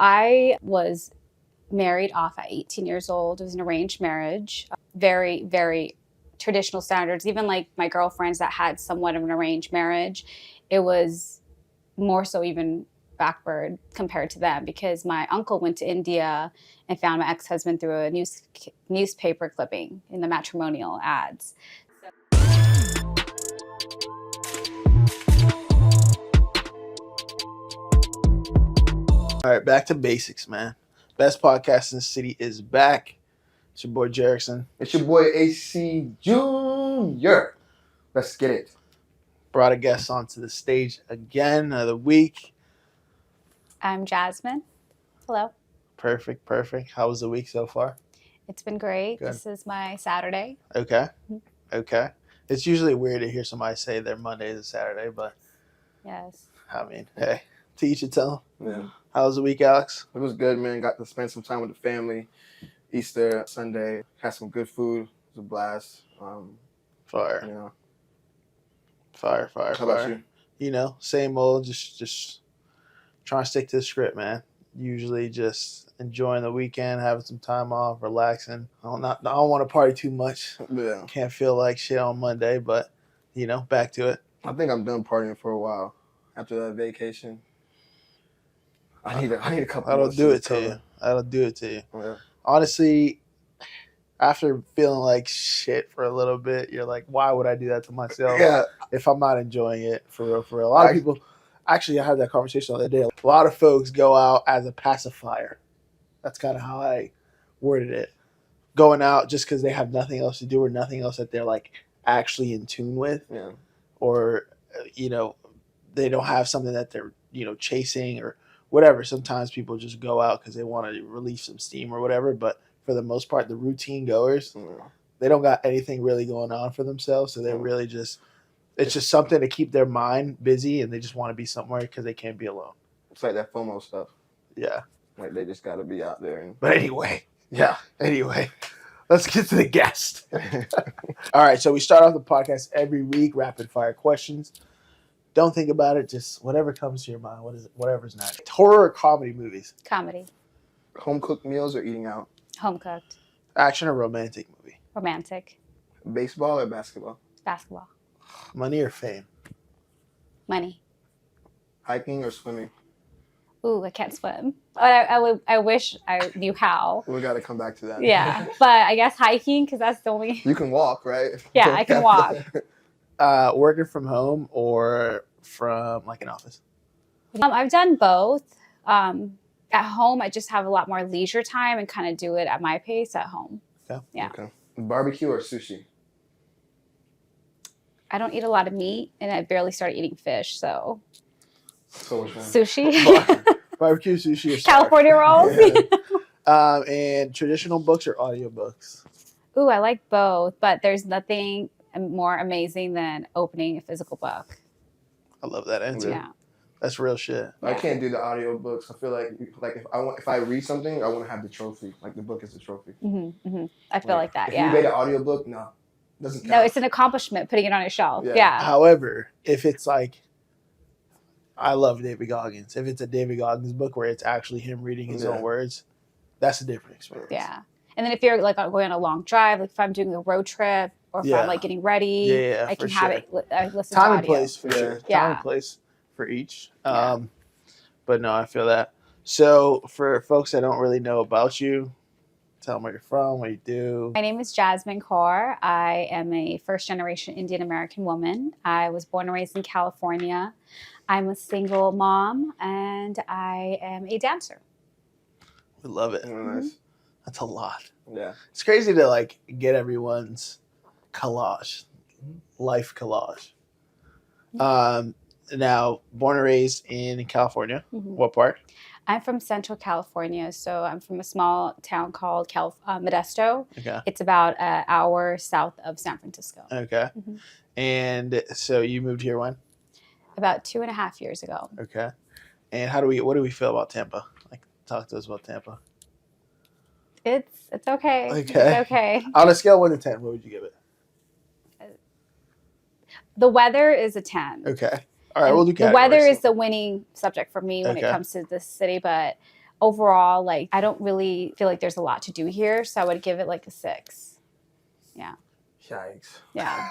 I was married off at 18 years old. It was an arranged marriage. Very, very traditional standards. Even like my girlfriends that had somewhat of an arranged marriage, it was more so even backward compared to them because my uncle went to India and found my ex-husband through a newspaper clipping in the matrimonial ads. All right, back to basics, man. Best podcast in the city is back. It's your boy Jerickson. It's your boy AC Jr. Let's get it. Brought a guest onto the stage again another week. I'm Jasmine. Hello. Perfect. How was the week so far? It's been great. Good. This is my Saturday. Okay. It's usually weird to hear somebody say their Monday is a Saturday, but Yes. I mean, hey, to each its own. Yeah. How was the week, Alex? It was good, man. Got to spend some time with the family. Easter Sunday. Had some good food. It was a blast. Fire. You know. Fire. How about you? You know, same old, just trying to stick to the script, man. Usually just enjoying the weekend, having some time off, relaxing. I don't want to party too much. Yeah. Can't feel like shit on Monday, but, you know, back to it. I think I'm done partying for a while. After that vacation. I need a couple. That'll do it to you. Yeah. Honestly, after feeling like shit for a little bit, you're like, why would I do that to myself if I'm not enjoying it for real? A lot of people, actually, I had that conversation the other day. A lot of folks go out as a pacifier. That's kind of how I worded it. Going out just because they have nothing else to do or nothing else that they're like actually in tune with. Yeah. Or, you know, they don't have something that they're, you know, chasing or whatever. Sometimes people just go out because they want to release some steam or whatever. But for the most part, the routine goers, they don't got anything really going on for themselves. So they're really just, it's just something to keep their mind busy, and they just want to be somewhere because they can't be alone. It's like that FOMO stuff. Yeah. Like they just got to be out there. But anyway, let's get to the guest. All right. So we start off the podcast every week, rapid fire questions. Don't think about it. Just whatever comes to your mind. What is it? Whatever's next. Horror or comedy movies? Comedy. Home cooked meals or eating out? Home cooked. Action or romantic movie? Romantic. Baseball or basketball? Basketball. Money or fame? Money. Hiking or swimming? Ooh, I can't swim. I wish I knew how. We got to come back to that. Yeah, but I guess hiking because that's the only. You can walk, right? Yeah, I can walk. Working from home or from like an office? I've done both. At home, I just have a lot more leisure time and kind of do it at my pace at home. Okay. Yeah. Okay. Barbecue or sushi? I don't eat a lot of meat, and I barely started eating fish, so. So which one? Sushi. Barbecue, sushi, or California rolls. Yeah. And traditional books or audiobooks? Ooh, I like both, but there's nothing more amazing than opening a physical book. I love that answer. Yeah. That's real shit. I can't do the audiobooks. I feel like if I read something, I want to have the trophy. Like the book is the trophy. I feel like that. If Yeah. you read an audiobook, no, doesn't count. No, it's an accomplishment putting it on your shelf. Yeah. However, if it's like, I love David Goggins. If it's a David Goggins book where it's actually him reading his own words, that's a different experience. Yeah. And then if you're like going on a long drive, like if I'm doing a road trip or if I'm like getting ready, I can have it. I listen time to and audio. place for sure. Yeah. Time and place for each. But no, I feel that. So for folks that don't really know about you, tell them where you're from, what you do. My name is Jasmine Kaur. I am a first-generation Indian American woman. I was born and raised in California. I'm a single mom, and I am a dancer. We love it. Nice. That's a lot. Yeah. It's crazy to like get everyone's collage, life collage. Now, born and raised in California. What part? I'm from Central California, so I'm from a small town called Modesto. Okay. It's about an hour south of San Francisco. Okay. And so you moved here when? About 2.5 years ago. Okay. And what do we feel about Tampa? Like, talk to us about Tampa. It's okay. Okay. It's okay. On a scale of 1 to 10, what would you give it? The weather is a 10. Okay. All right, we'll do categories. The weather is the winning subject for me when it comes to this city, but overall, like, I don't really feel like there's a lot to do here. So I would give it like a 6. Yeah. Yikes. Yeah.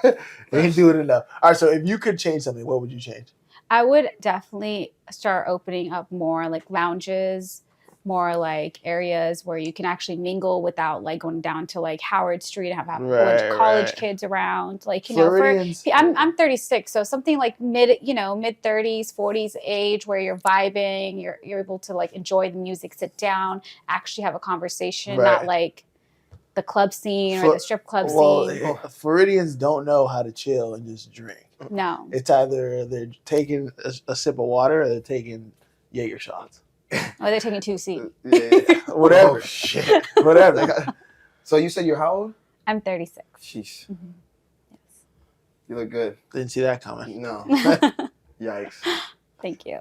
Ain't doing enough. All right, so if you could change something, what would you change? I would definitely start opening up more like lounges, more like areas where you can actually mingle without like going down to like Howard Street and have a bunch of college kids around. Like, you know, I'm 36, so something like mid 30s, 40s age where you're vibing, you're able to like enjoy the music, sit down, actually have a conversation, not like the club scene or the strip club scene. Floridians don't know how to chill and just drink. No. It's either they're taking a sip of water or they're taking Jaeger shots. Or they're taking 2C. Yeah. Whatever. Oh, shit. Whatever. So you said you're how old? I'm 36. Sheesh. Mm-hmm. Yes. You look good. Didn't see that coming. No. Yikes. Thank you.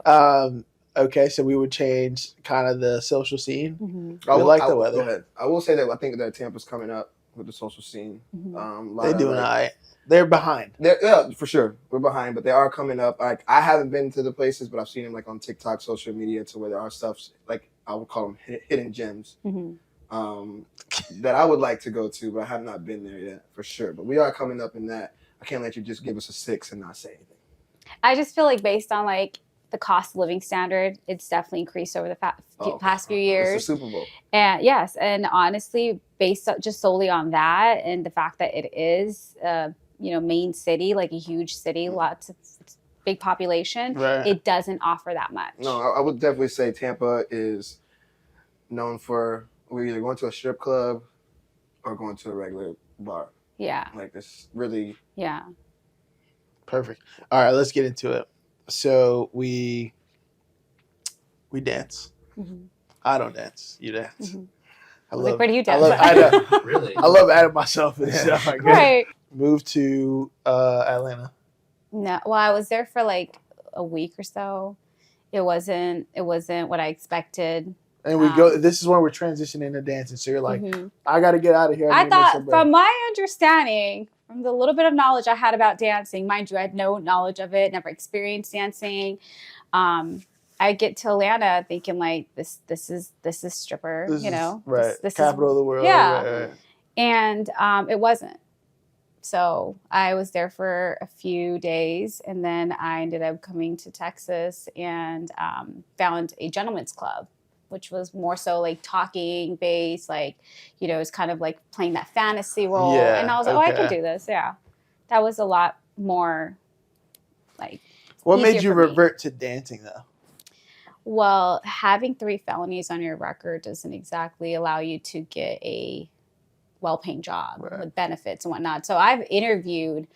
Okay, so we would change kind of the social scene. Mm-hmm. I like the weather. Go ahead. I will say that I think that Tampa's coming up with the social scene. Mm-hmm. They're doing all right. They're behind. Yeah, for sure. We're behind, but they are coming up. Like, I haven't been to the places, but I've seen them like on TikTok, social media, to where there are stuff like I would call them hidden gems that I would like to go to, but I have not been there yet, for sure. But we are coming up in that. I can't let you just give us a 6 and not say anything. I just feel like based on like the cost of living standard, it's definitely increased over the past few years. It's the Super Bowl. And yes, and honestly, based just solely on that and the fact that it is main city, like a huge city, lots of big population, it doesn't offer that much. No, I would definitely say Tampa is known for we're either going to a strip club or going to a regular bar. Yeah. Like, this really. Yeah. Perfect. All right, let's get into it. So we dance. Mm-hmm. I don't dance. You dance. Mm-hmm. Where do you dance? Really? I love adding myself and stuff. Right. Moved to Atlanta. No, well, I was there for like a week or so. It wasn't what I expected. And we go. This is when we're transitioning to dancing. So you're like, I got to get out of here. I thought, from my understanding, from the little bit of knowledge I had about dancing, mind you, I had no knowledge of it, never experienced dancing. I get to Atlanta thinking like this is stripper, this capital of the world. Yeah, right. And it wasn't. So I was there for a few days, and then I ended up coming to Texas and found a gentleman's club, which was more so like talking based, like, it's kind of like playing that fantasy role. Yeah, and I was like, I can do this. Yeah. That was a lot more like. What made you revert to dancing though? Well, having 3 felonies on your record doesn't exactly allow you to get a well-paying job with benefits and whatnot. So I've interviewed.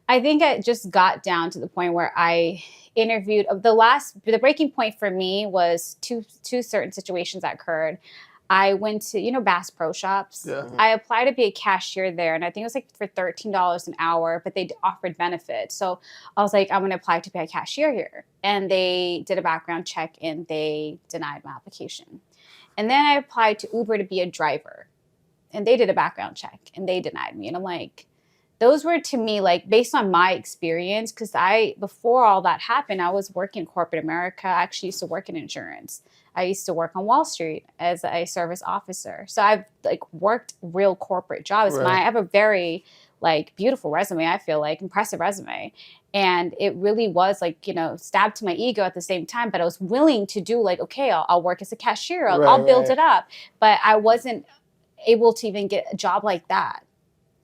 I think I just got down to the point where I interviewed. The breaking point for me was two certain situations that occurred. I went to, Bass Pro Shops. Yeah. I applied to be a cashier there, and I think it was like for $13 an hour, but they offered benefits. So I was like, I'm going to apply to be a cashier here. And they did a background check, and they denied my application. And then I applied to Uber to be a driver, and they did a background check, and they denied me. And I'm like, those were to me, like, based on my experience, because before all that happened, I was working in corporate America. I actually used to work in insurance. I used to work on Wall Street as a service officer. So I've like worked real corporate jobs. I have a very like beautiful resume, I feel like, impressive resume. And it really was like, stabbed to my ego at the same time. But I was willing to do like, okay, I'll work as a cashier. I'll build it up. But I wasn't able to even get a job like that.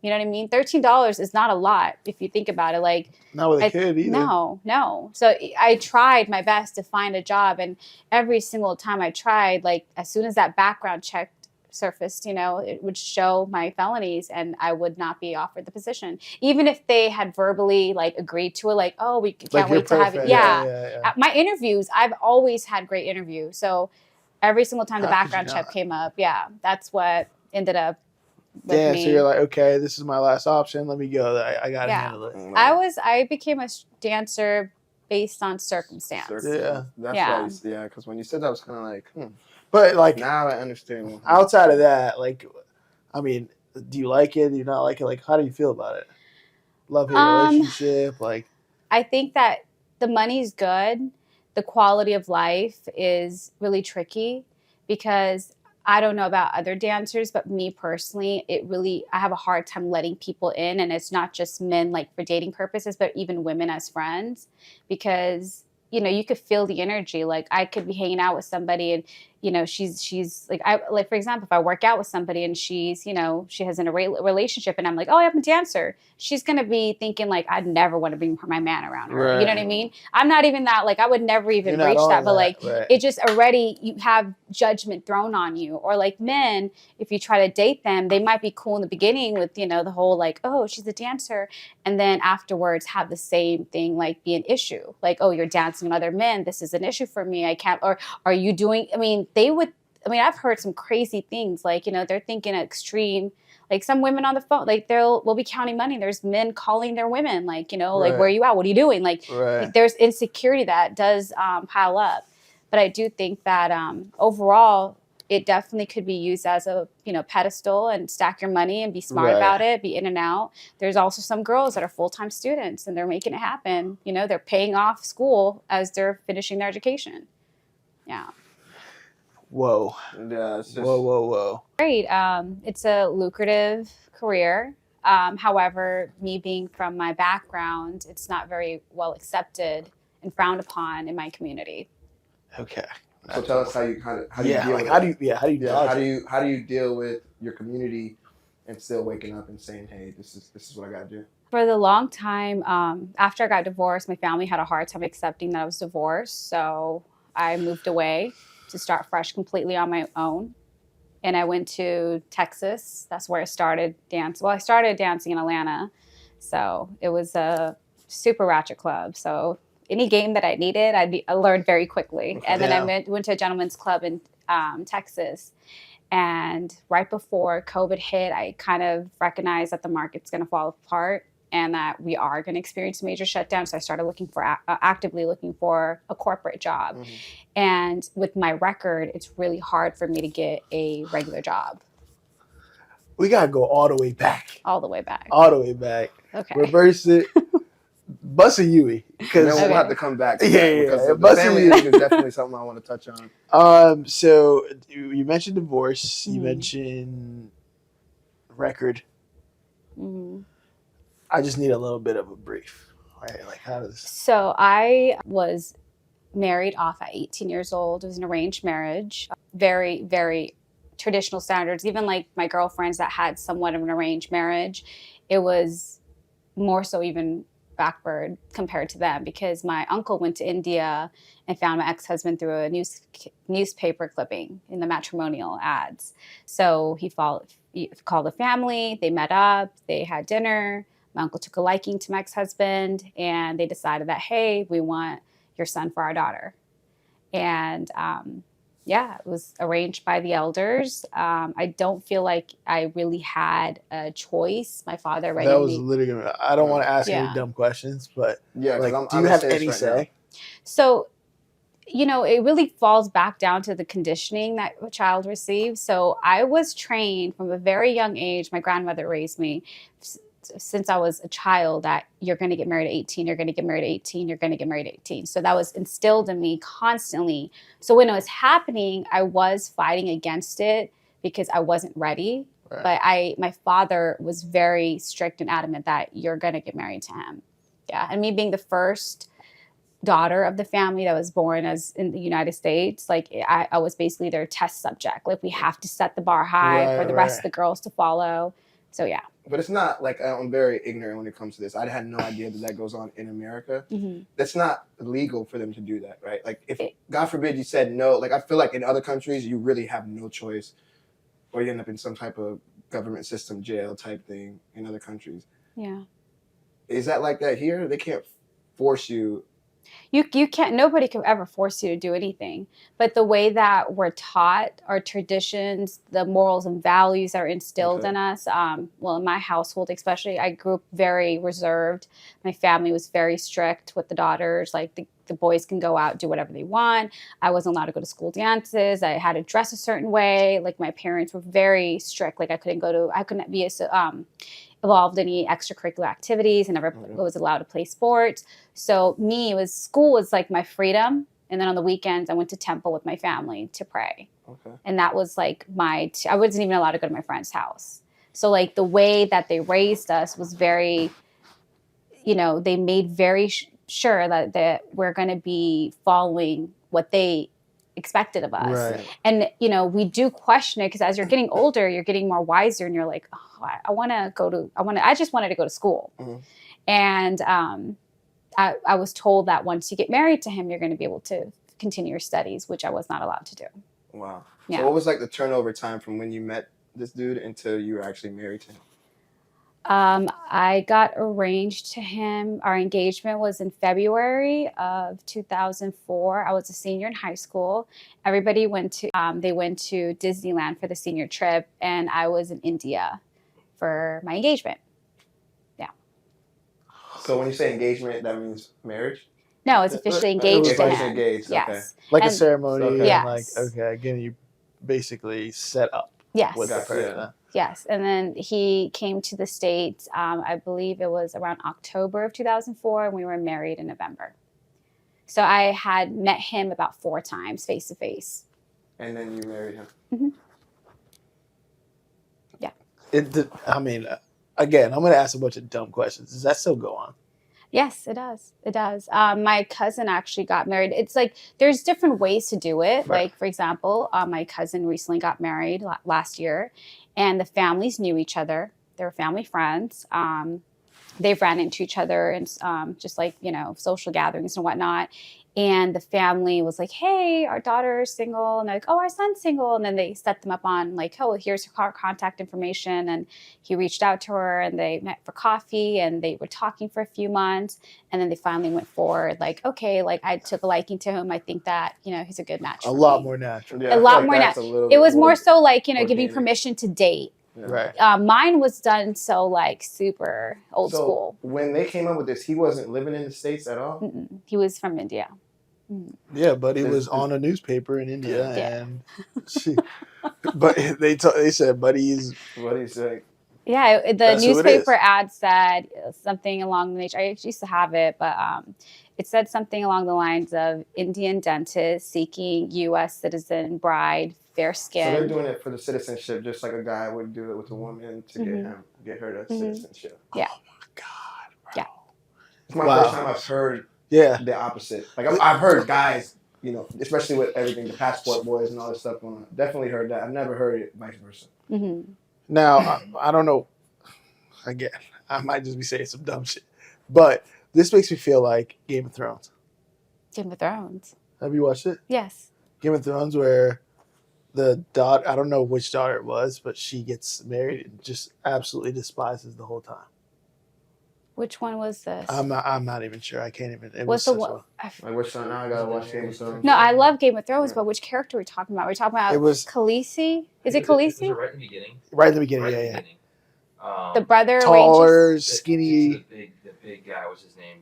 You know what I mean? $13 is not a lot if you think about it. Like, not with a kid either. No. So I tried my best to find a job, and every single time I tried, like as soon as that background check surfaced, it would show my felonies, and I would not be offered the position, even if they had verbally like agreed to it. Like, oh, we can't wait to have it. Yeah. At my interviews, I've always had great interviews. So every single time the background check came up, that's what ended up. Damn, so you're like, okay, this is my last option. Let me go. I got to handle it. I became a dancer based on circumstance. Yeah. That's why, because when you said that, I was kind of like, But like, now I understand. Outside of that, like, I mean, do you like it? Do you not like it? Like, how do you feel about it? Love-hate relationship? Like, I think that the money's good. The quality of life is really tricky because I don't know about other dancers, but me personally, I have a hard time letting people in. And it's not just men like for dating purposes, but even women as friends, because, you could feel the energy. Like I could be hanging out with somebody and, she's like, for example, if I work out with somebody and she's, she has a relationship and I'm like, oh, I'm a dancer. She's going to be thinking like, I'd never want to bring my man around her. Right. You know what I mean? I'm not even that, like, I would never even You're not reach on that, but like, right. it just already, you have judgment thrown on you. Or like men, if you try to date them, they might be cool in the beginning with, the whole like, oh, she's a dancer. And then afterwards have the same thing, like be an issue. Like, oh, you're dancing with other men. This is an issue for me. I can't, or are you doing, I've heard some crazy things, like, they're thinking extreme, like some women on the phone, like we'll be counting money. There's men calling their women, like, like, where are you at? What are you doing? Like, there's insecurity that does pile up. But I do think that overall, it definitely could be used as a, pedestal and stack your money and be smart about it, be in and out. There's also some girls that are full-time students and they're making it happen. They're paying off school as they're finishing their education. Yeah. Whoa. Yeah, it's just... Whoa. Great. It's a lucrative career. However, me being from my background, it's not very well accepted and frowned upon in my community. Okay. So tell us how do you deal with how do you deal with your community and still waking up and saying, hey, this is what I gotta do? For the long time, after I got divorced, my family had a hard time accepting that I was divorced. So I moved away to start fresh completely on my own. And I went to Texas. That's where I started dancing. Well, I started dancing in Atlanta. So it was a super ratchet club. So any game that I needed, I learned very quickly. Okay. And then I went to a gentleman's club in Texas. And right before COVID hit, I kind of recognized that the market's going to fall apart and that we are going to experience a major shutdown. So I started actively looking for a corporate job. Mm-hmm. And with my record, it's really hard for me to get a regular job. We got to go all the way back. All the way back. All the way back. Okay. Reverse it. Bust a Yui. Then we'll have to come back to that because the family thing is definitely something I want to touch on. So you mentioned divorce. Mm-hmm. You mentioned record. Mm-hmm. I just need a little bit of a brief. Right? Like how does... So I was married off at 18 years old. It was an arranged marriage. Very, very traditional standards. Even like my girlfriends that had somewhat of an arranged marriage, it was more so even backward compared to them because my uncle went to India and found my ex-husband through a newspaper clipping in the matrimonial ads. So he called the family, they met up, they had dinner. My uncle took a liking to my ex-husband and they decided that, hey, we want your son for our daughter. And it was arranged by the elders. I don't feel like I really had a choice. My father already... That was literally... I don't want to ask any dumb questions, but do you have any say? So, it really falls back down to the conditioning that a child receives. So I was trained from a very young age. My grandmother raised me since I was a child that you're going to get married at 18, you're going to get married at 18, you're going to get married at 18. So that was instilled in me constantly. So when it was happening, I was fighting against it because I wasn't ready. Right. But my father was very strict and adamant that you're going to get married to him. Yeah. And me being the first daughter of the family that was born as in the United States, like I was basically their test subject. Like we have to set the bar high for the rest of the girls to follow. So yeah. But it's not like I'm very ignorant when it comes to this. I had no idea that goes on in America. Mm-hmm. That's not illegal for them to do that, right? Like if God forbid you said no, like I feel like in other countries you really have no choice, or you end up in some type of government system jail type thing in other countries. Yeah. Is that like that here? They can't force you. You can't, nobody can ever force you to do anything. But the way that we're taught, our traditions, the morals and values that are instilled in us, in my household especially, I grew up very reserved. My family was very strict with the daughters. Like the boys can go out, do whatever they want. I wasn't allowed to go to school dances. I had to dress a certain way. Like my parents were very strict. Like I couldn't be involved in any extracurricular activities and never was allowed to play sports. So school was like my freedom. And then on the weekends, I went to temple with my family to pray. Okay. And that was like I wasn't even allowed to go to my friend's house. So like the way that they raised us was very, they made very sure that we're going to be following what they expected of us. Right. And, we do question it because as you're getting older, you're getting more wiser and you're like, oh, I just wanted to go to school. Mm-hmm. And I was told that once you get married to him, you're going to be able to continue your studies, which I was not allowed to do. Wow. Yeah. So what was like the turnover time from when you met this dude until you were actually married to him? I got arranged to him. Our engagement was in February of 2004. I was a senior in high school. Everybody went to Disneyland for the senior trip, and I was in India for my engagement. Yeah. So when you say engagement, that means marriage? No, it's officially engaged to him. Engaged, yes. Okay. Like a ceremony, okay. and Yes. again, you basically set up Yes. with the person. Yeah. Yes, and then he came to the States, I believe it was around October of 2004, and we were married in November. So I had met him about 4 times face to face. And then you married him? Mm-hmm. Yeah. Again, I'm going to ask a bunch of dumb questions. Does that still go on? Yes, it does. It does. My cousin actually got married. It's like there's different ways to do it. Right. Like, for example, my cousin recently got married last year, and the families knew each other. They were family friends. They ran into each other and just like, social gatherings and whatnot. And the family was like, hey, our daughter's single. And they're like, oh, our son's single. And then they set them up on like, oh, here's her contact information. And he reached out to her and they met for coffee and they were talking for a few months. And then they finally went forward like, okay, like I took a liking to him. I think that, he's a good match. A lot more natural. Yeah, a lot more natural. It was more so like, giving permission to date. Yeah. Right. Mine was done so like super old school. When they came up with this, he wasn't living in the States at all? Mm-mm. He was from India. Yeah, but he was on a newspaper in India, and they said, "Buddy's what he said." Yeah, the newspaper ad said something along the nature. I used to have it, but it said something along the lines of Indian dentist seeking U.S. citizen bride, fair skin. So they're doing it for the citizenship, just like a guy would do it with a woman to get her the citizenship. Yeah. Oh my God, bro. Yeah. It's my first time I've heard the opposite. Like I've heard guys, especially with everything, the passport boys and all this stuff going on. Definitely heard that. I've never heard it vice versa. Mm-hmm. Now, I don't know. Again, I might just be saying some dumb shit, but this makes me feel like Game of Thrones. Game of Thrones. Have you watched it? Yes. Game of Thrones, where the daughter, I don't know which daughter it was, but she gets married and just absolutely despises the whole time. Which one was this? I'm not even sure. I can't even. What's the one? Like which one? Now I gotta watch Game of Thrones. No, I love Game of Thrones, but which character are we talking about? We're talking about Khaleesi. Is it Khaleesi? Was it right in the beginning? Right in the beginning, yeah. The brother, taller, skinny. The big guy. What's his name?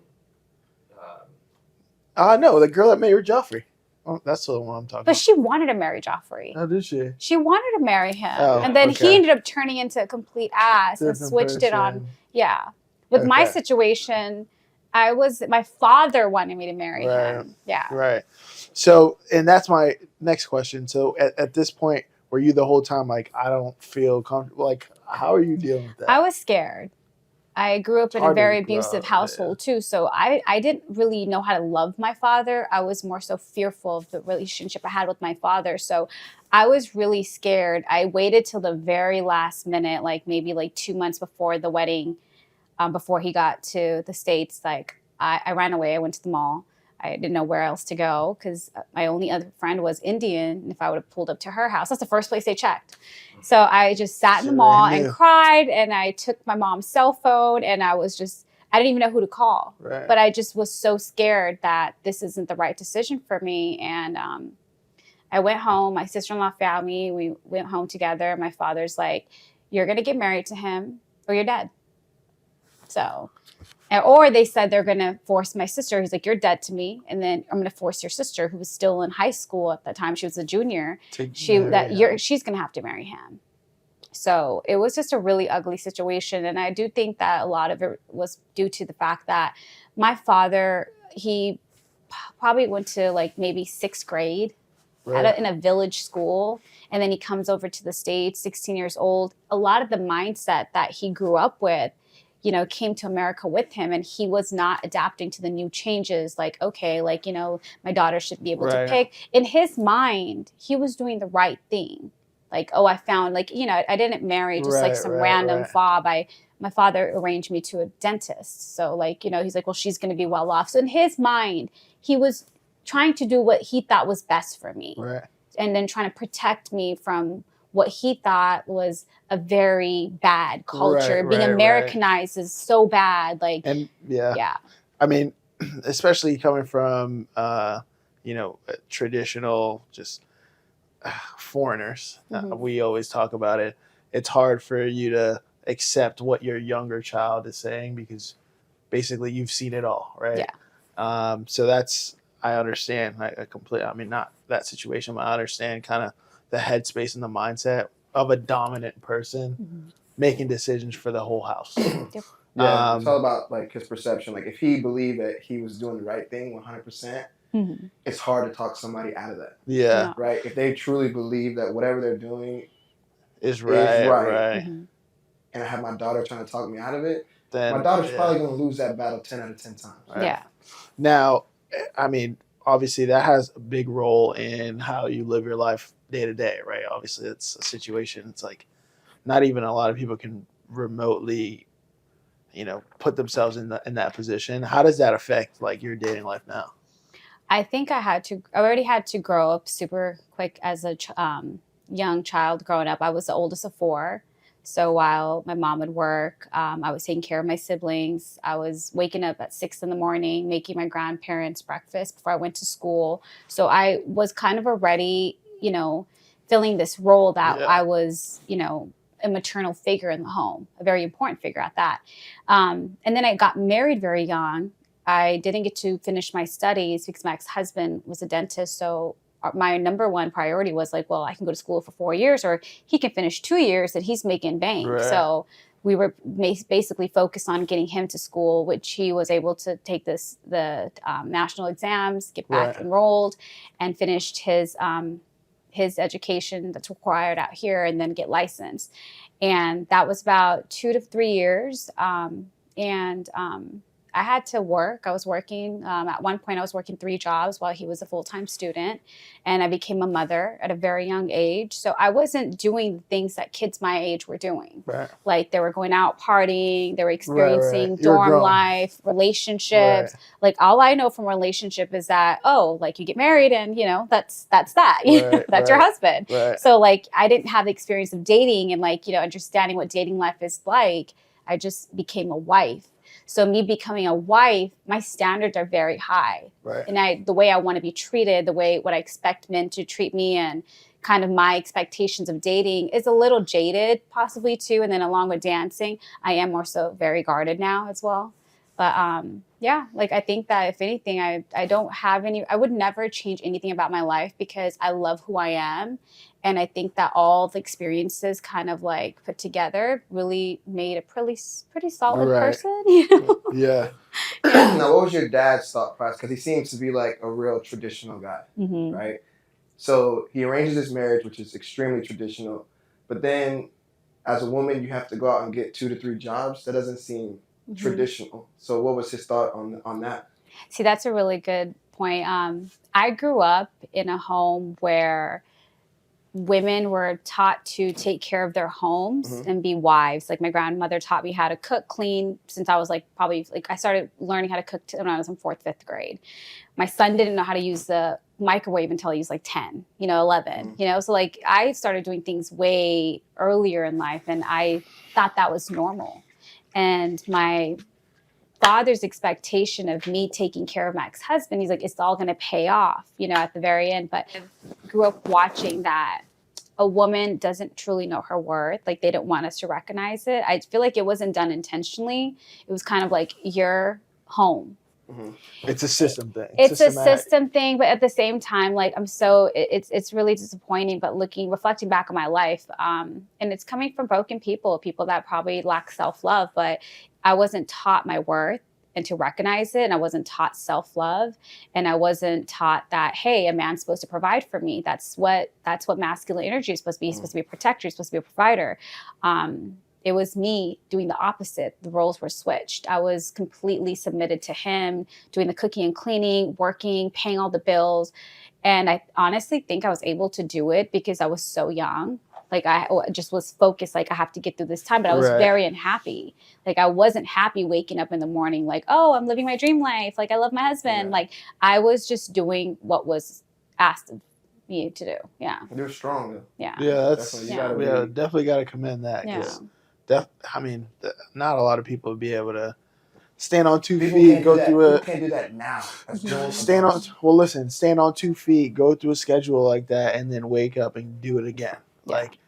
No, the girl that married Joffrey. Oh, that's the one I'm talking about. But she wanted to marry Joffrey. Oh, did she? She wanted to marry him. Oh, and then he ended up turning into a complete ass and switched it on. Yeah. With my situation, my father wanted me to marry him. Yeah. Right. So, and that's my next question. So at this point, were you the whole time like, I don't feel comfortable? Like, how are you dealing with that? I was scared. I grew up in a very abusive household too. So I didn't really know how to love my father. I was more so fearful of the relationship I had with my father. So I was really scared. I waited till the very last minute, like maybe like 2 months before the wedding, before he got to the States. Like I ran away. I went to the mall. I didn't know where else to go because my only other friend was Indian. And if I would have pulled up to her house, that's the first place they checked. So I just sat in the mall and cried, and I took my mom's cell phone, and I didn't even know who to call. Right. But I just was so scared that this isn't the right decision for me. And I went home. My sister-in-law found me. We went home together. My father's like, you're going to get married to him or you're dead. So, or they said they're going to force my sister. He's like, you're dead to me. And then I'm going to force your sister, who was still in high school at that time. She was a junior. She's going to have to marry him. So it was just a really ugly situation. And I do think that a lot of it was due to the fact that my father, he probably went to like maybe 6th grade in a village school. And then he comes over to the States, 16 years old. A lot of the mindset that he grew up with, you know, came to America with him, and he was not adapting to the new changes. Like, okay, like, you know, my daughter should be able to pick. In his mind, he was doing the right thing. Like, oh, I found, like, you know, I didn't marry just like some random fob. My father arranged me to a dentist. So, like, you know, he's like, well, she's going to be well off. So in his mind, he was trying to do what he thought was best for me. Right. And then trying to protect me from what he thought was a very bad culture. Being Americanized is so bad. Like, and I mean, especially coming from, you know, traditional, just foreigners. We always talk about it. It's hard for you to accept what your younger child is saying because basically you've seen it all, right? Yeah. So that's, I understand. I completely, I mean, not that situation, but I understand kind of the headspace and the mindset of a dominant person making decisions for the whole house. It's all about like his perception. Like if he believed that he was doing the right thing 100%, it's hard to talk somebody out of that. Yeah. Right? If they truly believe that whatever they're doing is right. And I have my daughter trying to talk me out of it, then my daughter's probably going to lose that battle 10 out of 10 times. Right? Yeah. Now, I mean, obviously that has a big role in how you live your life day to day, right? Obviously it's a situation. It's like not even a lot of people can remotely, you know, put themselves in that position. How does that affect like your dating life now? I think I already had to grow up super quick as a young child growing up. I was the oldest of 4. So while my mom would work, I was taking care of my siblings. I was waking up at 6 in the morning, making my grandparents breakfast before I went to school. So I was kind of already, you know, filling this role that I was, you know, a maternal figure in the home, a very important figure at that. And then I got married very young. I didn't get to finish my studies because my ex-husband was a dentist. So my number one priority was like, well, I can go to school for 4 years, or he can finish 2 years and he's making bank. Right. So we were basically focused on getting him to school, which he was able to take the national exams, get back enrolled, and finished his education that's required out here, and then get licensed. And that was about 2 to 3 years. I had to work. I was working. At one point, I was working 3 jobs while he was a full-time student. And I became a mother at a very young age. So I wasn't doing the things that kids my age were doing. Right. Like they were going out partying. They were experiencing dorm life, relationships. Right. Like all I know from relationship is that, oh, like you get married and, you know, that's that. Right. That's your husband. Right. So like I didn't have the experience of dating and like, you know, understanding what dating life is like. I just became a wife. So me becoming a wife, my standards are very high. Right. And the way I want to be treated, what I expect men to treat me, and kind of my expectations of dating is a little jaded possibly too. And then along with dancing, I am more so very guarded now as well. But like I think that if anything, I don't have I would never change anything about my life because I love who I am. And I think that all the experiences kind of like put together really made a pretty solid person. You know? Yeah. Now, what was your dad's thought process? Because he seems to be like a real traditional guy, right? So he arranges his marriage, which is extremely traditional. But then as a woman, you have to go out and get 2 to 3 jobs. That doesn't seem traditional. So what was his thought on that? See, that's a really good point. I grew up in a home where women were taught to take care of their homes and be wives. Like my grandmother taught me how to cook, clean since I was like probably like I started learning how to cook when I was in 4th, 5th grade. My son didn't know how to use the microwave until he was like 10, 11, So like I started doing things way earlier in life and I thought that was normal. And my father's expectation of me taking care of my ex-husband, he's like, it's all going to pay off, at the very end. But I grew up watching that a woman doesn't truly know her worth. Like they don't want us to recognize it. I feel like it wasn't done intentionally. It was kind of like you're home. It's a system thing. It's a system thing, but at the same time, like it's really disappointing. But reflecting back on my life, and it's coming from broken people that probably lack self-love. But I wasn't taught my worth, and to recognize it. And I wasn't taught self-love, and I wasn't taught that, hey, a man's supposed to provide for me. That's what masculine energy is supposed to be. He's supposed to be a protector. He's supposed to be a provider. It was me doing the opposite. The roles were switched. I was completely submitted to him, doing the cooking and cleaning, working, paying all the bills. And I honestly think I was able to do it because I was so young. Like I just was focused, like I have to get through this time, but I was very unhappy. Like I wasn't happy waking up in the morning, like, oh, I'm living my dream life. Like I love my husband. Yeah. Like I was just doing what was asked of me to do. Yeah. You're strong though. Yeah. Yeah, that's Definitely. definitely got to commend that. Yeah. I mean, not a lot of people would be able to stand on 2 feet, go through People can't do that now. stand on 2 feet, go through a schedule like that, and then wake up and do it again. Yeah. Like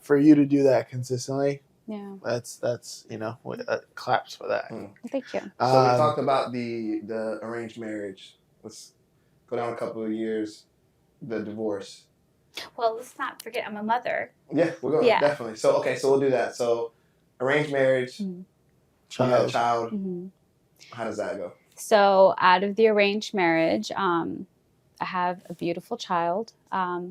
for you to do that consistently, Yeah. that's claps for that. Thank you. So we talked about the arranged marriage. Let's go down a couple of years. The divorce. Well, let's not forget I'm a mother. Yeah, we're going definitely. So we'll do that. So arranged marriage. You had a child. Mm-hmm. How does that go? So out of the arranged marriage, I have a beautiful child.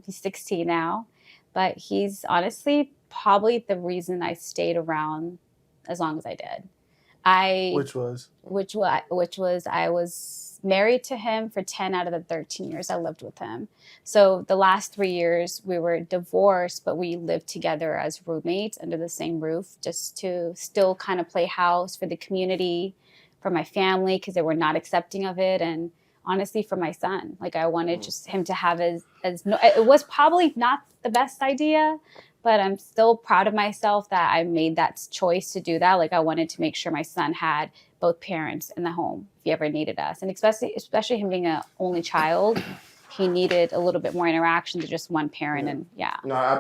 He's 16 now, but he's honestly probably the reason I stayed around as long as I did. Which was I was married to him for 10 out of the 13 years I lived with him. So the last 3 years we were divorced, but we lived together as roommates under the same roof, just to still kind of play house for the community, for my family, because they were not accepting of it. And honestly, for my son, like I wanted just him to have it was probably not the best idea, but I'm still proud of myself that I made that choice to do that. Like I wanted to make sure my son had both parents in the home if he ever needed us. And especially him being an only child, he needed a little bit more interaction to just one parent. And No, I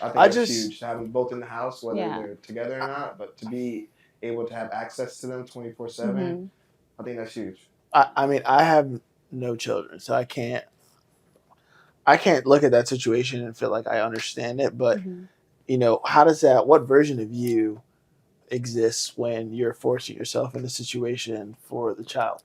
think that's huge. To have them both in the house, whether they're together or not, but to be able to have access to them 24/7, I think that's huge. I mean, I have no children, so I can't look at that situation and feel like I understand it. But what version of you exists when you're forcing yourself in a situation for the child?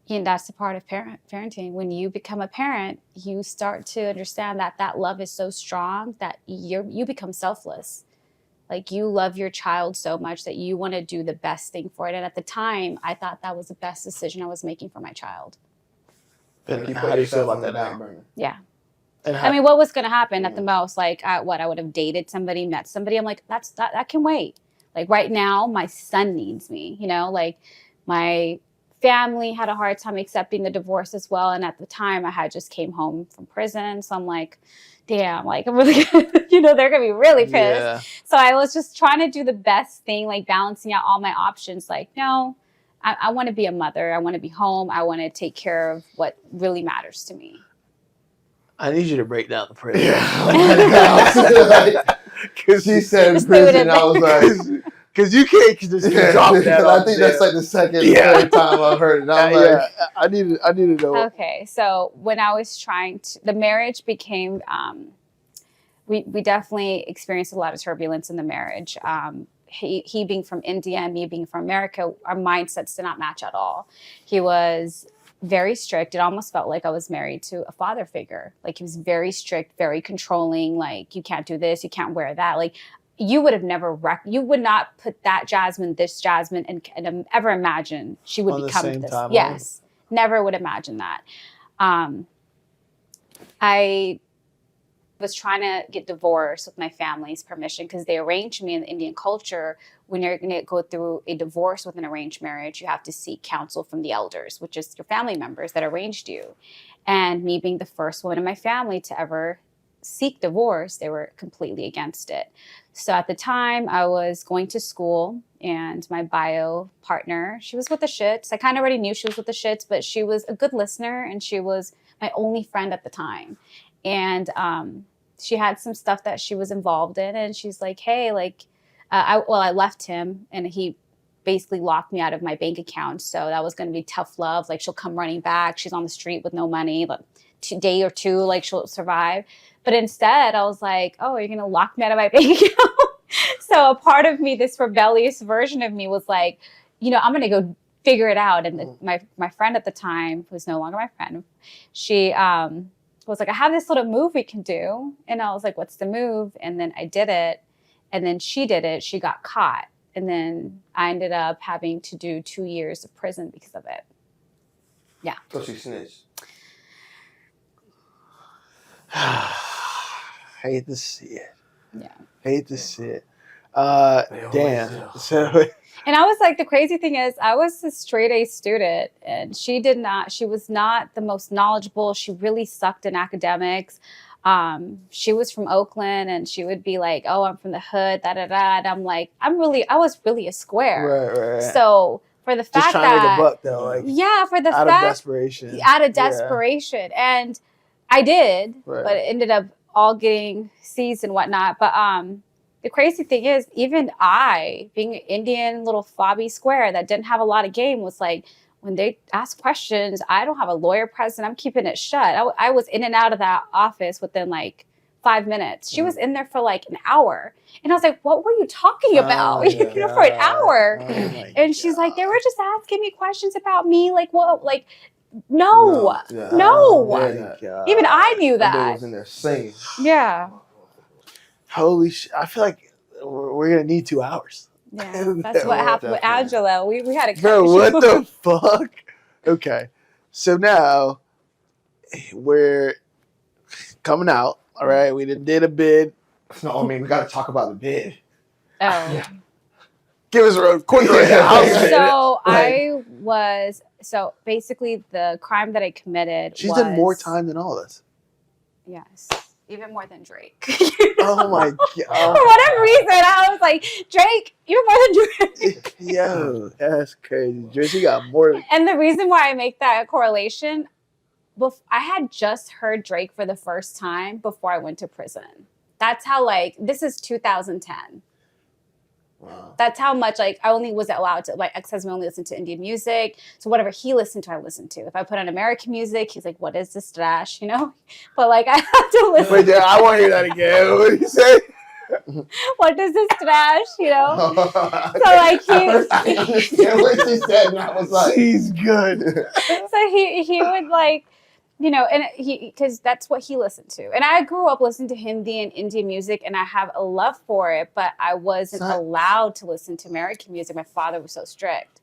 And that's the part of parenting. When you become a parent, you start to understand that love is so strong that you become selfless. Like you love your child so much that you want to do the best thing for it. And at the time, I thought that was the best decision I was making for my child. And how do you feel about that now? Yeah. I mean, what was going to happen at the most? Like, I would have dated somebody, met somebody. I'm like, that can wait. Like right now, my son needs me, like my family had a hard time accepting the divorce as well. And at the time I had just came home from prison. So I'm like, damn, like I'm really, they're going to be really pissed. Yeah. So I was just trying to do the best thing, like balancing out all my options. Like, no, I want to be a mother. I want to be home. I want to take care of what really matters to me. I need you to break down the prison. Because she said prison, I was like, because you can't just drop that. I think that's like the second or third time I've heard it. I need to know. Okay, so when I was the marriage became, we definitely experienced a lot of turbulence in the marriage. He being from India and me being from America, our mindsets did not match at all. He was very strict. It almost felt like I was married to a father figure. Like he was very strict, very controlling. Like you can't do this, you can't wear that. Like you would have never you would not put that Jasmine, this Jasmine, and ever imagine she would become this. Yes, never would imagine that. I was trying to get divorced with my family's permission because they arranged me in the Indian culture. When you're going to go through a divorce with an arranged marriage, you have to seek counsel from the elders, which is your family members that arranged you. And me being the first woman in my family to ever seek divorce, they were completely against it. So at the time, I was going to school, and my bio partner, she was with the shits. I kind of already knew she was with the shits, but she was a good listener, and she was my only friend at the time. And she had some stuff that she was involved in, and she's like, hey, like, I left him, and he basically locked me out of my bank account. So that was going to be tough love. Like, she'll come running back. She's on the street with no money, but day or two, like, she'll survive. But instead, I was like, oh, you're going to lock me out of my bank account? So a part of me, this rebellious version of me was like, I'm going to go figure it out. And my friend at the time, who's no longer my friend, she was like, I have this little move we can do. And I was like, what's the move? And then I did it. And then she did it. She got caught. And then I ended up having to do 2 years of prison because of it. Yeah. So she snitched. Hate to see it. Yeah. Hate to see it. Damn. So, and I was like, the crazy thing is, I was a straight A student, and she was not the most knowledgeable. She really sucked in academics. She was from Oakland, and she would be like, oh, I'm from the hood, da da da. And I'm like, I was really a square. right. So for the fact just trying to make a buck though, like for the out fact, of desperation. Out of desperation. And I did, right. but it ended up all getting seized and whatnot. But the crazy thing is, even I, being an Indian little fobby square that didn't have a lot of game, was like, when they ask questions, I don't have a lawyer present. I'm keeping it shut. I was in and out of that office within like 5 minutes. She was in there for like an hour. And I was like, what were you talking about? For an hour. And she's like, they were just asking me questions about me. Like, what? Like, no. Even I knew that. That was in there singing. Yeah. Holy shit. I feel like we're going to need 2 hours. Yeah, that's what happened with Angela. We had a Bro, what the fuck? Okay. So now we're coming out. All right. We did a bid. No, I mean, we got to talk about the bid. Oh. Yeah. Give us a quick So basically the crime that I committed She's done more time than all of us. Yes. Even more than Drake. Oh my God. For whatever reason, I was like, Drake, you're more than Drake. Yo, that's crazy. Drake got more. And the reason why I make that correlation, I had just heard Drake for the first time before I went to prison. That's how, this is 2010. Wow. That's how much, I only was allowed to, my ex-husband only listened to Indian music. So whatever he listened to, I listened to. If I put on American music, he's like, what is this trash, But, I have to listen. Wait, I want to hear that again. What did you say? What is this trash, So, he... I understand what she said, and I was like... She's good. So, he would, and because that's what he listened to. And I grew up listening to Hindi and Indian music, and I have a love for it, but I wasn't allowed to listen to American music. My father was so strict.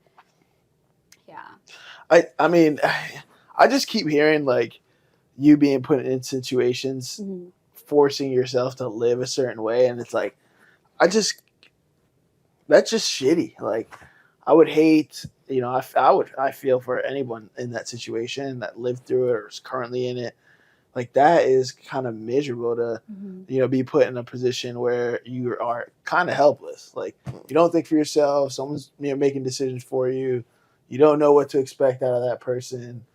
Yeah. I mean, I just keep hearing, you being put in situations, forcing yourself to live a certain way, and it's that's just shitty. I would hate... I feel for anyone in that situation that lived through it or is currently in it. That is kind of miserable to, be put in a position where you are kind of helpless. You don't think for yourself. Someone's making decisions for you. You don't know what to expect out of that person.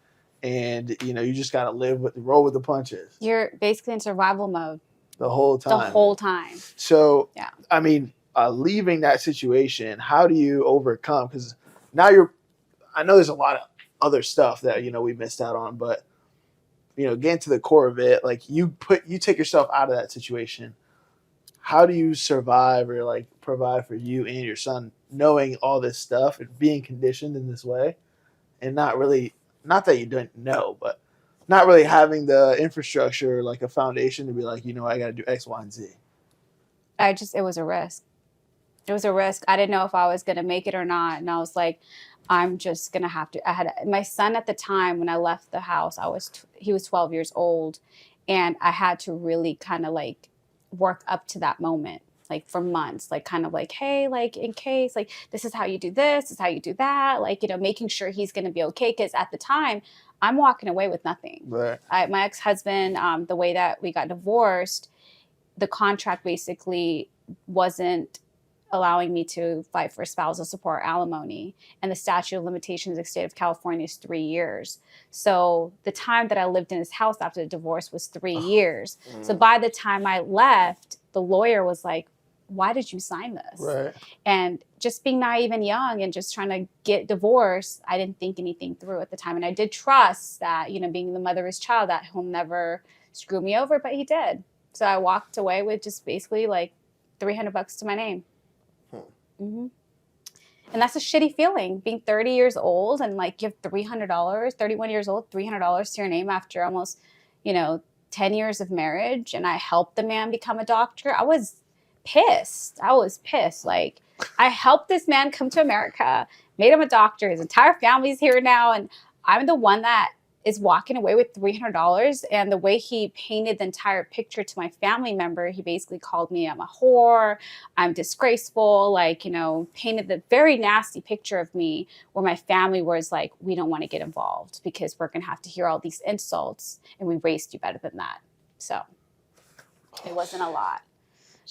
And, you just got to roll with the punches. You're basically in survival mode. The whole time. So, yeah. I mean, leaving that situation, how do you overcome? Because now I know there's a lot of other stuff that, we missed out on, but, getting to the core of it, you take yourself out of that situation. How do you survive or provide for you and your son, knowing all this stuff and being conditioned in this way and not that you didn't know, but not really having the infrastructure, a foundation to be I got to do X, Y, and Z. It was a risk. It was a risk. I didn't know if I was going to make it or not. And I was like, I'm just going to have to. My son at the time when I left the house, he was 12 years old. And I had to really kind of work up to that moment, for months, hey, in case, this is how you do this is how you do that. Making sure he's going to be okay. Because at the time I'm walking away with nothing. Right. My ex-husband, the way that we got divorced, the contract basically wasn't allowing me to fight for spousal support alimony. And the statute of limitations in the state of California is 3 years. So the time that I lived in his house after the divorce was 3 years. So by the time I left, the lawyer was like, why did you sign this? Right. And just being naive and young and just trying to get divorced, I didn't think anything through at the time. And I did trust that, being the mother of his child, that he'll never screw me over, but he did. So I walked away with just basically $300 to my name. Mm-hmm. And that's a shitty feeling, being 30 years old and like you have $300, 31 years old, $300 to your name after almost, 10 years of marriage. And I helped the man become a doctor. I was pissed. Like, I helped this man come to America, made him a doctor. His entire family's here now. And I'm the one that is walking away with $300. And the way he painted the entire picture to my family member, he basically called me, I'm a whore, I'm disgraceful, like, painted the very nasty picture of me where my family was like, we don't want to get involved because we're going to have to hear all these insults and we raised you better than that. So it wasn't a lot.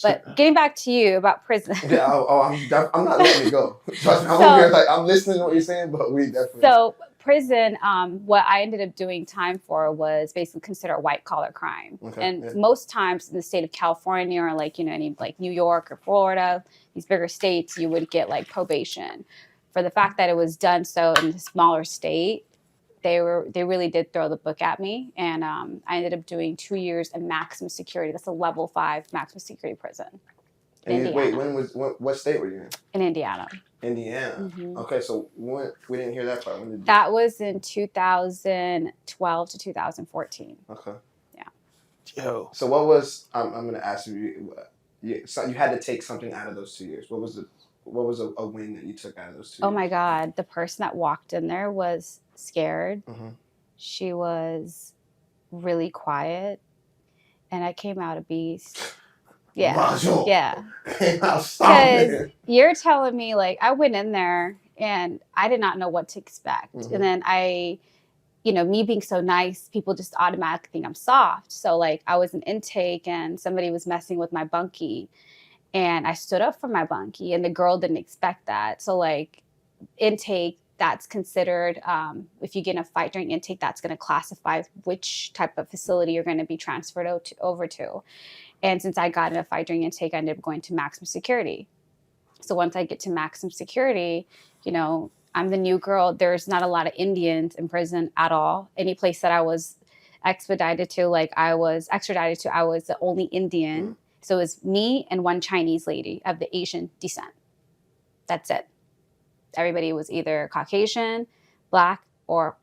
But getting back to you about prison. Yeah, I'm not letting it go. Trust me, over here, like, I'm listening to what you're saying, but we definitely. So prison, what I ended up doing time for was basically considered a white collar crime. Okay, and most times in the state of California or like, any like New York or Florida, these bigger states, you would get like probation. For the fact that it was done so in a smaller state, they really did throw the book at me. And I ended up doing 2 years in maximum security. That's a level 5 maximum security prison. And wait, what state were you in? In Indiana. Indiana. Mm-hmm. Okay, so we didn't hear that part. That was in 2012 to 2014. Okay. Yeah. Yo. So what was I'm going to ask you? So you had to take something out of those 2 years. What was a win that you took out of those 2 years? Oh my God, the person that walked in there was scared. Mm-hmm. She was really quiet, and I came out a beast. Yeah. Marshall. Yeah. Because you're telling me, like, I went in there and I did not know what to expect. Mm-hmm. And then me being so nice, people just automatically think I'm soft. So, like, I was in intake and somebody was messing with my bunkie. And I stood up for my bunkie, and the girl didn't expect that. So, like, intake, that's considered, if you get in a fight during intake, that's going to classify which type of facility you're going to be transferred over to. And since I got in a fight during intake, I ended up going to maximum security. So once I get to maximum security, I'm the new girl. There's not a lot of Indians in prison at all. Any place that I was extradited to, I was the only Indian. Mm. So it was me and one Chinese lady of the Asian descent. That's it. Everybody was either Caucasian, Black, or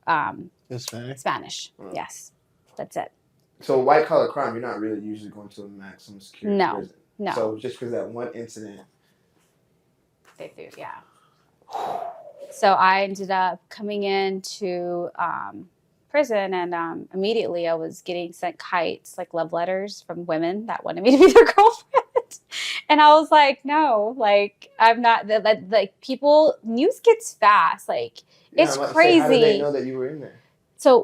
Spanish. Mm. Yes, that's it. So white collar crime, you're not really usually going to a maximum security prison. No. So just because that one incident. They threw, yeah. So I ended up coming into prison, and immediately I was getting sent kites, like love letters from women that wanted me to be their girlfriend. And I was like, no, like, I'm not, like, people, news gets fast. Like, it's crazy. How did they know that you were in there? So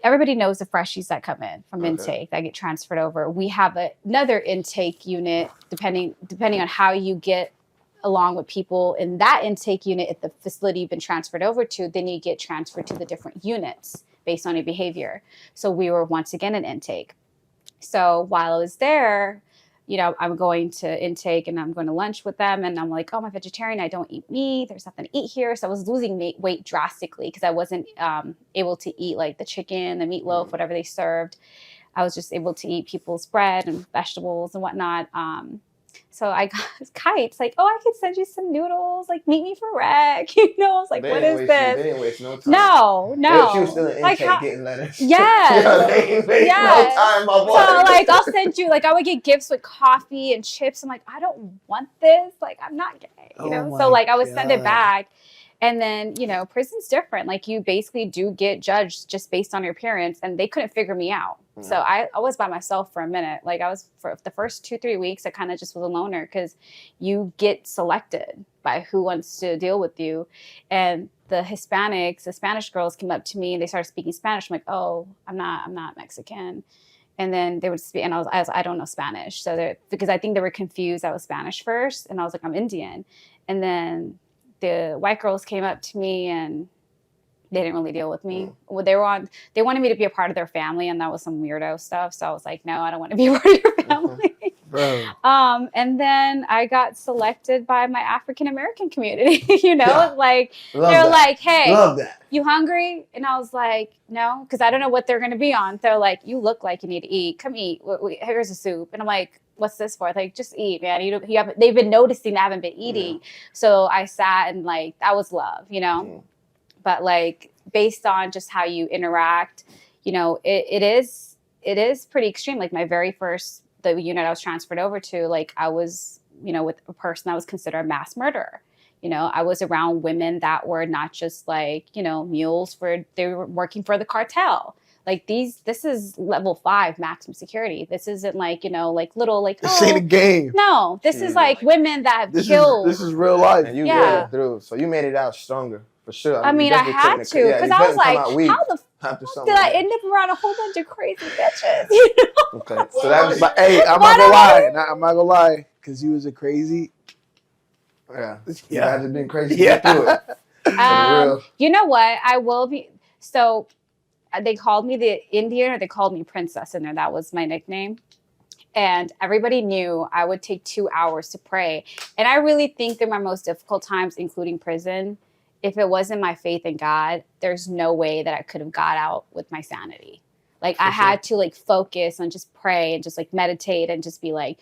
everybody knows the freshies that come in from intake that get transferred over. We have another intake unit, depending on how you get along with people in that intake unit at the facility you've been transferred over to, then you get transferred to the different units based on your behavior. So we were once again in intake. So while I was there, I'm going to intake and I'm going to lunch with them. And I'm like, oh, I'm a vegetarian. I don't eat meat. There's nothing to eat here. So I was losing weight drastically because I wasn't able to eat like the chicken, the meatloaf, whatever they served. I was just able to eat people's bread and vegetables and whatnot. So I got kites like, oh, I could send you some noodles, like meet me for rec. I was like, what is this? They didn't waste no time. No. She was still in intake getting letters. Yeah. They ain't waste no time, my boy. So like, I'll send you, like, I would get gifts with coffee and chips. I'm like, I don't want this. Like, I'm not gay, So like, I would send it back. And then, prison's different. Like, you basically do get judged just based on your appearance, and they couldn't figure me out. Mm. So I was by myself for a minute. Like, I was, for the first 2-3 weeks, I kind of just was a loner because you get selected by who wants to deal with you. And the Spanish girls came up to me and they started speaking Spanish. I'm like, oh, I'm not Mexican. And then they would speak, and I don't know Spanish. So because I think they were confused I was Spanish first, and I was like, I'm Indian. And then the white girls came up to me and they didn't really deal with me. Well, they wanted me to be a part of their family, and that was some weirdo stuff. So I was like, no, I don't want to be a part of your family. Bro. And then I got selected by my African American community, like like, hey, you hungry? And I was like, no, because I don't know what they're going to be on. They're like, you look like you need to eat. Come eat. Here's a soup. And I'm like, what's this for? Like, just eat, man. You haven't, they've been noticing I haven't been eating. So I sat and like, that was love, you know? But like, based on just how you interact, you know, it is pretty extreme. Like my very first, the unit I was transferred over to, like I was, you know, with a person that was considered a mass murderer. You know, I was around women that were not just like, you know, mules they were working for the cartel. Like this is level 5 maximum security. This isn't like, you know, like little, like, This ain't a game. No, this is like women that have killed. This is real life. And you made it through. So you made it out stronger, for sure. I mean, I had to, because I was like, how the fuck did I end up around a whole bunch of crazy bitches? You know? Okay. So that was, but hey, I'm not gonna lie. I'm not gonna lie, because you was a crazy. Yeah. You guys have been crazy to Yeah. get through it. You know what? I will be. So they called me the Indian, or they called me Princess in there. That was my nickname. And everybody knew I would take 2 hours to pray. And I really think through my most difficult times, including prison, if it wasn't my faith in God, there's no way that I could have got out with my sanity. Like I had to like focus on just pray and just like meditate and just be like,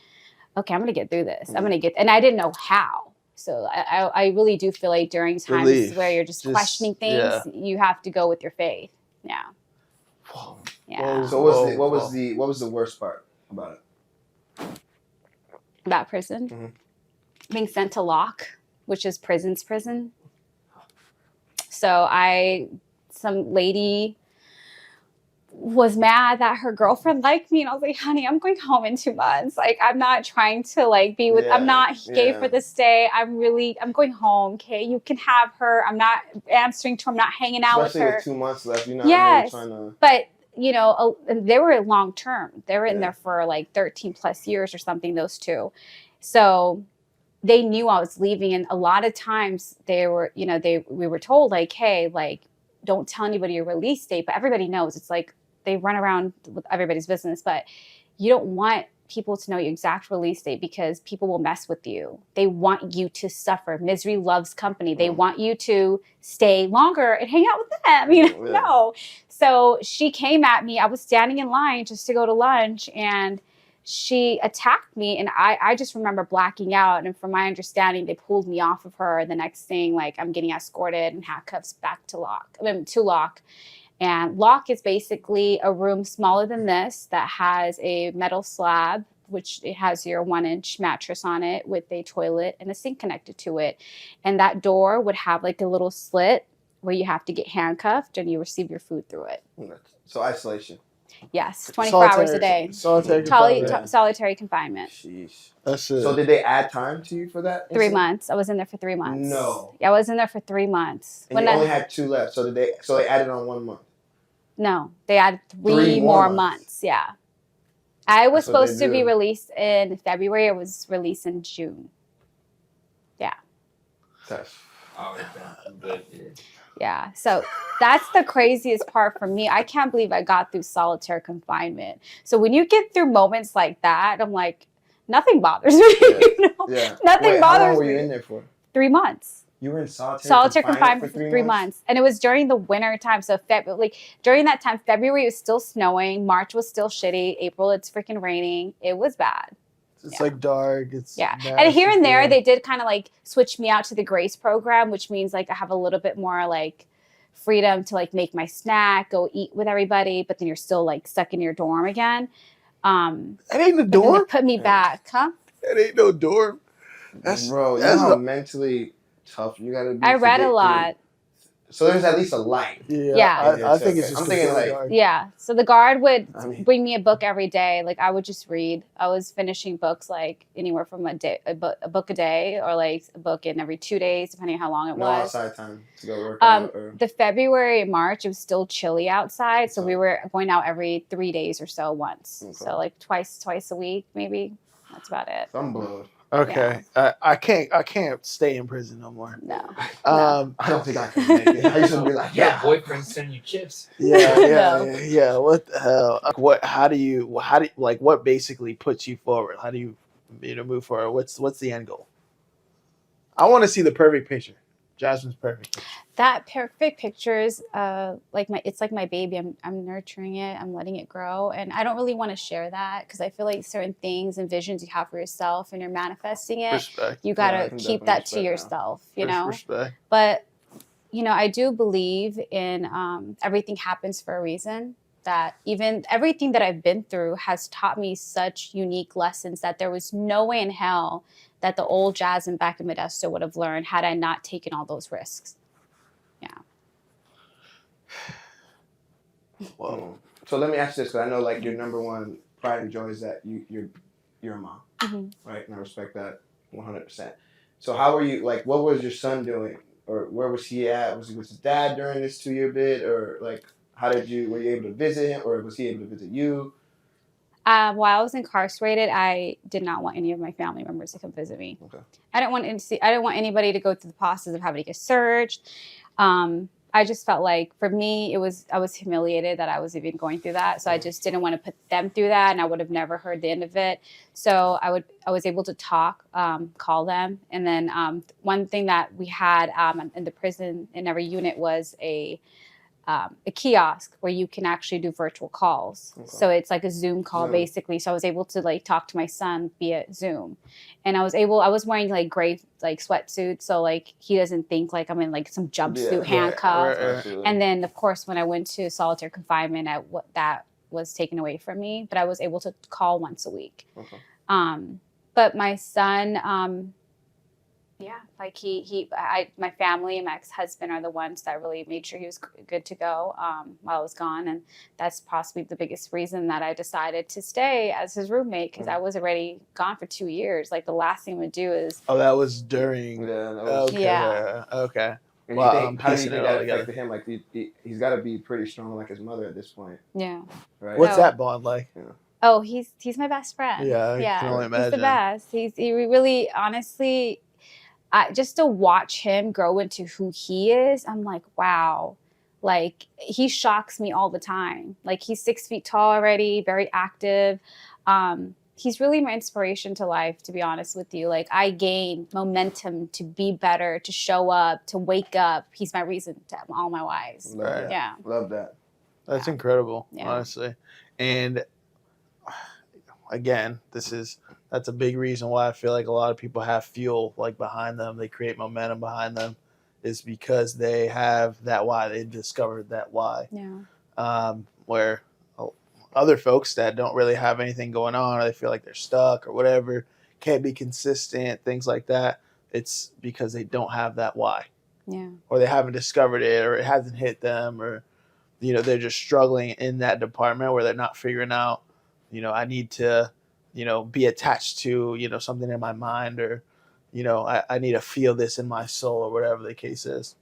okay, I'm going to get through this. I'm going to get, and I didn't know how. So I really do feel like during times where you're just questioning things, you have to go with your faith. Yeah. Whoa. Yeah. So what was the worst part about it? About prison? Being sent to lock, which is prison's prison. So some lady was mad that her girlfriend liked me, and I was like, honey, I'm going home in 2 months. Like, I'm not trying to like be with, I'm not gay for this day. I'm going home. Okay. You can have her. I'm not answering to her. I'm not hanging out with her. Especially with 2 months left. You're not really trying to. But you know, they were long term. They were in there for like 13 plus years or something, those two. So they knew I was leaving. And a lot of times they were, you know, we were told like, hey, like, don't tell anybody your release date, but everybody knows. It's like they run around with everybody's business, but you don't want people to know your exact release date because people will mess with you. They want you to suffer. Misery loves company. They want you to stay longer and hang out with them. You know? No. So she came at me. I was standing in line just to go to lunch, and she attacked me, and I just remember blacking out. And from my understanding, they pulled me off of her. The next thing, like, I'm getting escorted in handcuffs back to lock. And lock is basically a room smaller than this that has a metal slab, which it has your 1-inch mattress on it with a toilet and a sink connected to it. And that door would have like a little slit where you have to get handcuffed and you receive your food through it. So isolation. Yes, 24 hours a day. Solitary confinement. Sheesh. That's it. So did they add time to you for that? 3 months. I was in there for 3 months. No. Yeah, I was in there for 3 months. And you only had 2 left. So they added on 1 month. No, they added 3 more months. Yeah. I was supposed to be released in February. I was released in June. Yeah. Yeah. So that's the craziest part for me. I can't believe I got through solitary confinement. So when you get through moments like that, I'm like, nothing bothers me. You know? Nothing bothers me. How long were you in there for? 3 months. You were in solitary confinement for 3 months. And it was during the winter time. So during that time, February was still snowing. March was still shitty. April, it's freaking raining. It was bad. It's like dark. It's and here and there, they did kind of like switch me out to the Grace program, which means like I have a little bit more like freedom to like make my snack, go eat with everybody, but then you're still like stuck in your dorm again. That ain't the dorm. They put me back, huh? That ain't no dorm. Bro, you know how mentally tough you gotta be. I read a lot. So there's at least a light. I think it's just. I'm thinking like. Yeah. So the guard would bring me a book every day. Like I would just read. I was finishing books like anywhere from a book a day, or like a book in every 2 days, depending on how long it was. No outside time to go work out. The February and March, it was still chilly outside, so we were going out every 3 days or so once. Okay. So like twice a week, maybe. That's about it. I'm blowed. Okay, I can't stay in prison no more. No. I don't think I can make it. I used to be like, boyfriend send you chips. Yeah. What the hell? What basically puts you forward? How do you move forward? What's the end goal? I want to see the perfect picture. Jasmine's perfect. That perfect picture is it's like my baby. I'm nurturing it. I'm letting it grow, and I don't really want to share that because I feel like certain things and visions you have for yourself and you're manifesting it. Respect. You gotta keep that to yourself, you know. Respect. But I do believe in everything happens for a reason. That even everything that I've been through has taught me such unique lessons that there was no way in hell that the old Jasmine back in Modesto would have learned had I not taken all those risks. Yeah. Whoa. So let me ask this, because I know like your number one pride and joy is that you're a mom, right? And I respect that 100%. So how were you, like, what was your son doing, or where was he at? Was he with his dad during this 2-year bid, or like were you able to visit him, or was he able to visit you? While I was incarcerated, I did not want any of my family members to come visit me. Okay. I didn't want anybody to go through the process of having to get searched. I just felt like for me, I was humiliated that I was even going through that. So I just didn't want to put them through that, and I would have never heard the end of it. So I was able to talk, call them, and then one thing that we had in the prison in every unit was a kiosk where you can actually do virtual calls. Okay. So it's like a Zoom call basically. So I was able to like talk to my son via Zoom, and I was wearing like gray like sweatsuit. So like he doesn't think like I'm in like some jumpsuit handcuff. Right. And then of course when I went to solitary confinement, that was taken away from me, but I was able to call once a week. Okay. But my son, like my family and my ex-husband are the ones that really made sure he was good to go while I was gone. And that's possibly the biggest reason that I decided to stay as his roommate, because I was already gone for 2 years. Like the last thing I would do is... Oh, that was during... Okay. And well, how do you think that affected him? Like he's got to be pretty strong like his mother at this point. Yeah. Right? What's that bond like? Yeah. Oh, he's my best friend. Yeah, I can only imagine. He's the best. He really, honestly... just to watch him grow into who he is, I'm like, wow. Like, he shocks me all the time. Like, he's 6 feet tall already, very active. He's really my inspiration to life, to be honest with you. Like, I gain momentum to be better, to show up, to wake up. He's my reason to all my whys. Right. Yeah. Love that. That's incredible, honestly. And again, that's a big reason why I feel like a lot of people have fuel like behind them. They create momentum behind them, is because they have that why. They've discovered that why. Yeah. Where other folks that don't really have anything going on, or they feel like they're stuck or whatever, can't be consistent, things like that. It's because they don't have that why. Yeah. Or they haven't discovered it, or it hasn't hit them, or they're just struggling in that department where they're not figuring out, I need to be attached to, something in my mind, or, I need to feel this in my soul, or whatever the case is.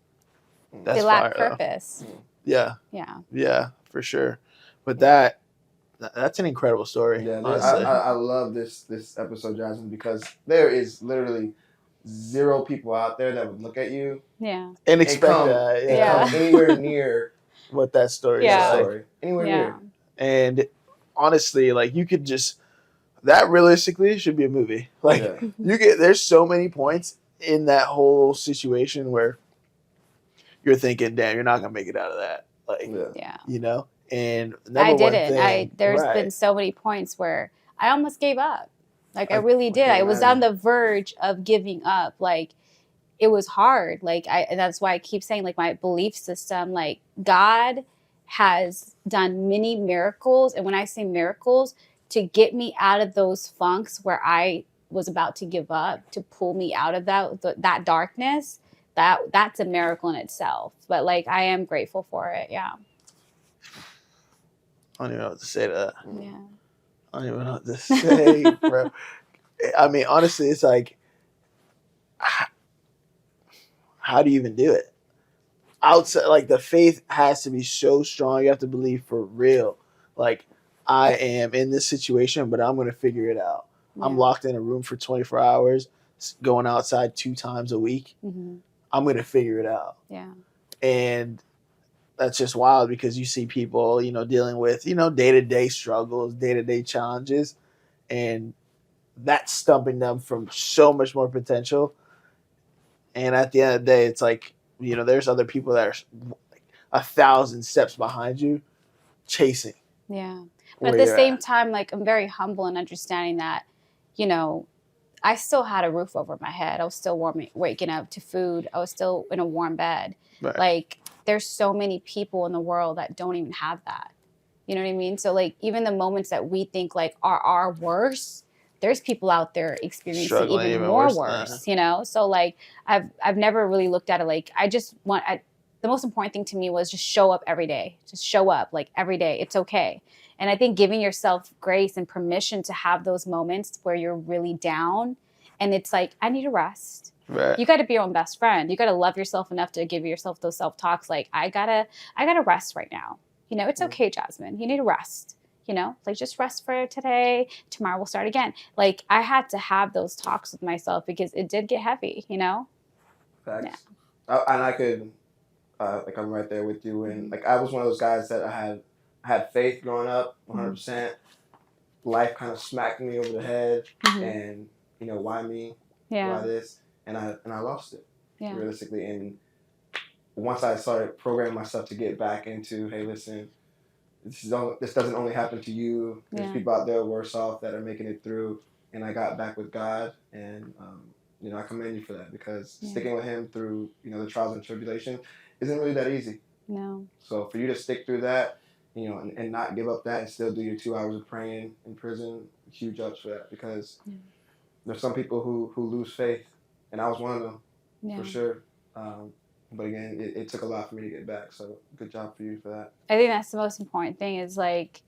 That's they lack purpose. Though. Yeah. Yeah. Yeah, for sure. But that's an incredible story. Yeah, I love this episode, Jasmine, because there is literally 0 people out there that would look at you. Yeah. And expect that. Yeah. Come anywhere near what that story is like. Anywhere near. And honestly, like you could just... That realistically should be a movie. Like there's so many points in that whole situation where you're thinking, damn, you're not gonna make it out of that. Like, and I didn't. There's been so many points where I almost gave up. Like I really did. I was on the verge of giving up. Like it was hard. Like and that's why I keep saying like my belief system, like God has done many miracles. And when I say miracles, to get me out of those funks where I was about to give up, to pull me out of that darkness, that's a miracle in itself. But like, I am grateful for it. Yeah. I don't even know what to say to that. Yeah. I don't even know what to say, bro. I mean, honestly, it's like, how do you even do it? Outside, like the faith has to be so strong. You have to believe for real. Like, I am in this situation, but I'm going to figure it out. Yeah. I'm locked in a room for 24 hours, going outside 2 times a week. Mm-hmm. I'm going to figure it out. Yeah. And that's just wild because you see people, dealing with, day-to-day struggles, day-to-day challenges, and that's stumping them from so much more potential. And at the end of the day, it's like, you know, there's other people that are like 1,000 steps behind you chasing. Yeah. But at the same time, like, I'm very humble in understanding that, you know, I still had a roof over my head. I was still waking up to food. I was still in a warm bed. Right. Like, there's so many people in the world that don't even have that. You know what I mean? So, like, even the moments that we think, like, are worse, there's people out there experiencing Struggling even more worse, worse, you know? So, like, I've never really looked at it like, the most important thing to me was just show up every day. Just show up, like, every day. It's okay. And I think giving yourself grace and permission to have those moments where you're really down and it's like, I need a rest. Right. You got to be your own best friend. You got to love yourself enough to give yourself those self-talks. Like, I gotta rest right now. You know, it's okay, Jasmine. You need a rest. You know, like, just rest for today. Tomorrow we'll start again. Like, I had to have those talks with myself because it did get heavy, you know? Facts. Yeah. And I could, like, I'm right there with you. And, like, I was one of those guys that I had faith growing up, 100%. Life kind of smacked me over the head, and, you know, why me? Yeah. Why this? And I lost it, Yeah. realistically. And once I started programming myself to get back into, hey, listen, this doesn't only happen to you. There's people out there worse off that are making it through. And I got back with God, and you know, I commend you for that, because sticking with Him through, you know, the trials and tribulation isn't really that easy. No. So for you to stick through that, you know, and not give up that and still do your 2 hours of praying in prison, huge ups for that, because there's some people who lose faith, and I was one of them for sure. But again, it took a lot for me to get back. So good job for you for that. I think that's the most important thing is, like,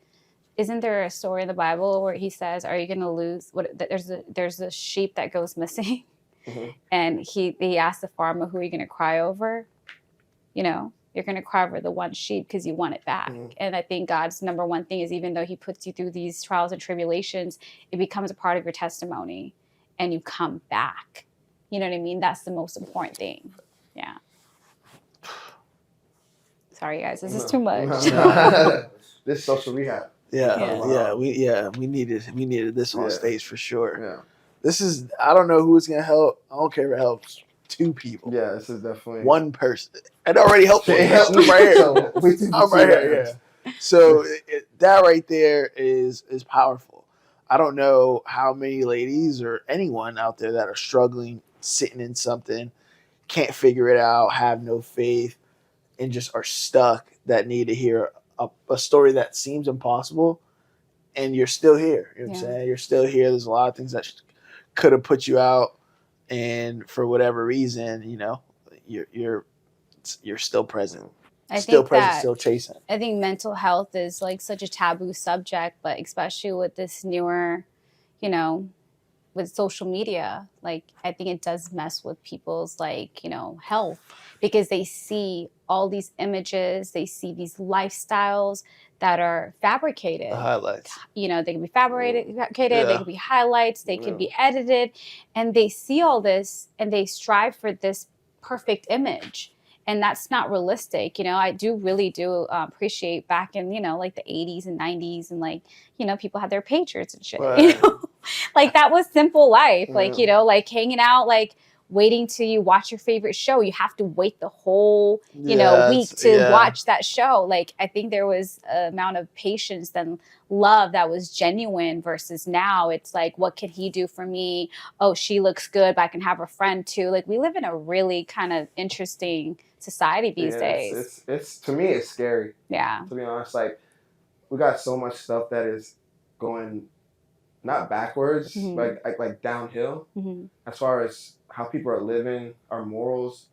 isn't there a story in the Bible where he says, are you going to lose? There's a sheep that goes missing. And he asked the farmer, who are you going to cry over? You know, you're going to cry over the one sheep because you want it back. And I think God's number one thing is, even though he puts you through these trials and tribulations, it becomes a part of your testimony and you come back. You know what I mean? That's the most important thing. Yeah. Sorry, guys. This is too much. This social rehab. We needed this on stage for sure. Yeah. This is, I don't know who it's gonna help. I don't care if it helps 2 people. Yeah, this is definitely 1 person. It already helped me. I'm right here. I'm right here. Yeah. So that right there is powerful. I don't know how many ladies or anyone out there that are struggling, sitting in something, can't figure it out, have no faith, and just are stuck, that need to hear a story that seems impossible, and you're still here. You know what I'm saying? You're still here. There's a lot of things that could have put you out, and for whatever reason, you know, you're still present. Still chasing. I think mental health is, like, such a taboo subject, but especially with this newer, you know, with social media, like, I think it does mess with people's, like, you know, health, because they see all these images, they see these lifestyles that are fabricated. The highlights. You know, they can be fabricated, they could be highlights, they could be edited, and they see all this and they strive for this perfect image. And that's not realistic. You know, I really do appreciate back in, you know, like the 80s and 90s, and, like, you know, people had their pagers and shit. Right. You know, like, that was simple life. Like, you know, like, hanging out, like, waiting till you watch your favorite show. You have to wait the whole, you know, week to watch that show. Like, I think there was an amount of patience and love that was genuine, versus now it's like, what can he do for me? Oh, she looks good, but I can have a friend too. Like, we live in a really kind of interesting society these days. It's to me, it's scary. Yeah. To be honest, like, we got so much stuff that is going not backwards, like downhill, as far as how people are living, our morals.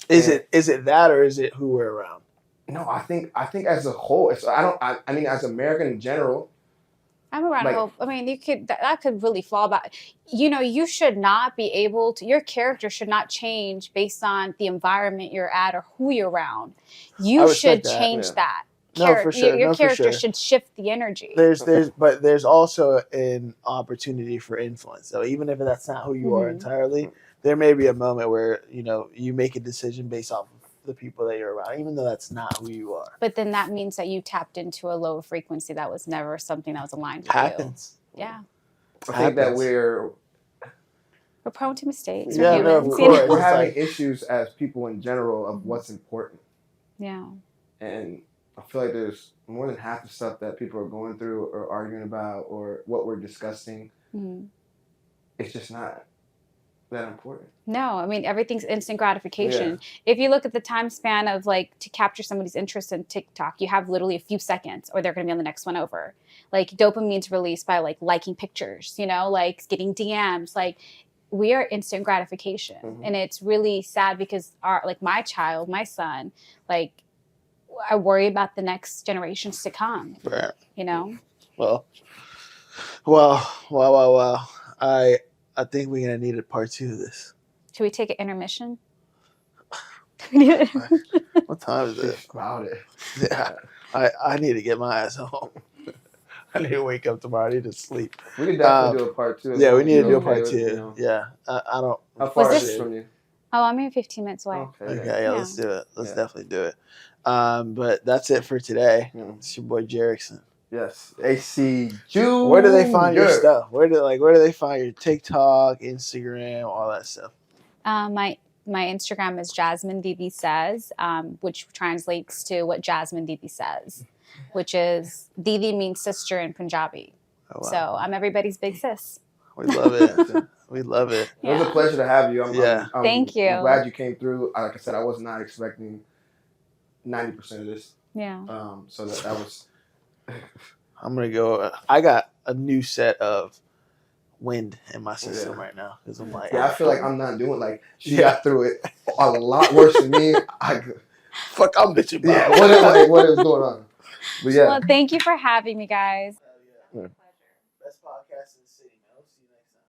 Is it that, or is it who we're around? No, I think as a whole, I mean, as American in general. I'm around hope. I mean, that could really fall back. You know, you should not be able to, your character should not change based on the environment you're at or who you're around. You should change that. No, for sure. Your character should shift the energy. But there's also an opportunity for influence. So even if that's not who you are entirely, there may be a moment where, you know, you make a decision based off of the people that you're around, even though that's not who you are. But then that means that you tapped into a low frequency that was never something that was aligned with Happens. you. Yeah. I think that we're We're prone to mistakes. Yeah, We're no, of humans, course. you know? We're It's having like- issues as people in general of what's important. Yeah. And I feel like there's more than half the stuff that people are going through or arguing about or what we're discussing. Mm-hmm. It's just not that important. No, I mean, everything's instant gratification. If you look at the time span of like to capture somebody's interest in TikTok, you have literally a few seconds or they're going to be on the next one over. Like dopamine's released by like liking pictures, you know, like getting DMs. Like we are instant gratification. Mm-hmm. And it's really sad because my child, my son, like I worry about the next generations to come, Right. you know? Well. I think we're gonna need a part 2 of this. Should we take an intermission? What time is it? About it. Yeah, I need to get my ass home. I need to wake up tomorrow. I need to sleep. We could definitely do a part 2. Yeah, we need to do a Okay part with, 2. you know. Yeah, I don't. How far Was is this- this from you? Oh, I'm here 15 minutes away. Okay, Yeah. yeah, let's do it. Let's Yeah. definitely do it. But that's it for today. Yeah. It's your boy Jerickson. Yes. AC Junior. Where do they find your stuff? Where do they find your TikTok, Instagram, all that stuff? My Instagram is Jasmine Didi Says, which translates to what Jasmine Didi says, which is Didi means sister in Punjabi. Oh, wow. So I'm everybody's big sis. We love it. We love it. It was a pleasure to have you. Thank you. I'm glad you came through. Like I said, I was not expecting 90% of this. Yeah. So that was. I'm gonna go. I got a new set of wind in my system right now because I'm like, I feel like I'm not doing like she got through it a lot worse than me. Fuck, I'm bitching. What is going on? But yeah. Well, thank you for having me, guys. Yeah.